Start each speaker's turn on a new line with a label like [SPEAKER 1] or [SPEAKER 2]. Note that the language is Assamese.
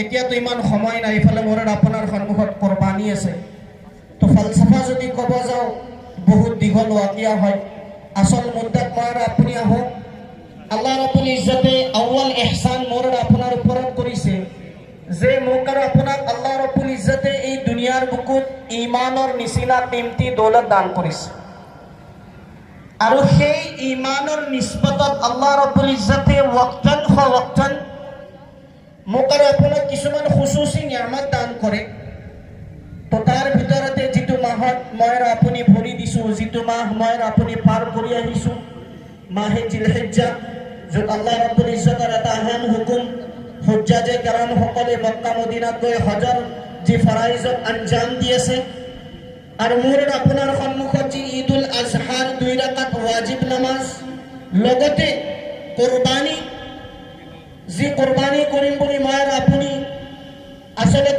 [SPEAKER 1] এতিয়াতো ইমান সময় নাই, ইফালে মোৰ আপোনাৰ সন্মুখত কোৰবানী আছে। তো ফালসাফা যদি ক'ব যাওঁ বহুত দীঘল ৱাকিয়া হয়। আসল মুদ্দাত মই আপুনি আহক। আল্লাহ ৰাব্বুল ইজ্জতে আউয়াল ইহসান মোৰ আপোনাৰ ওপৰত কৰিছে যে মোক আৰু আপোনাক আল্লাহ ৰাব্বুল ইজ্জতে এই দুনিয়াৰ বুকুত ইমানৰ নিচিনা কিমতি দৌলত দান কৰিছে। আৰু সেই ইমানৰ নিসবতত আল্লাহ ৰাব্বুল ইজ্জতে ওয়াক্তান মোক আৰু আপোনাক কিছুমান খুচুচি নিয়ামত দান কৰে। তো তাৰ ভিতৰতে যিটো মাহত মই আৰু আপুনি ভৰি দিছোঁ, যিটো মাহ মই আৰু আপুনি পাৰ কৰি আহিছোঁ, মাহে জিলহিজ্জা, য'ত আল্লাহ ৰাব্বুল ইজ্জতৰ এটা আহম হুকুম হুজ্জাজে কেৰামসকলে মক্কা মদিনাত গৈ হজৰ যি ফৰাইজত আঞ্জাম দি আছে। আৰু মোৰ আপোনাৰ সন্মুখত যি ঈদুল আজহাৰ 2 ৰাকাত ৱাজিব নামাজ, লগতে কোৰবানী, যি কোৰবানী কৰিম বুলি মই আৰু আপুনি আচলতে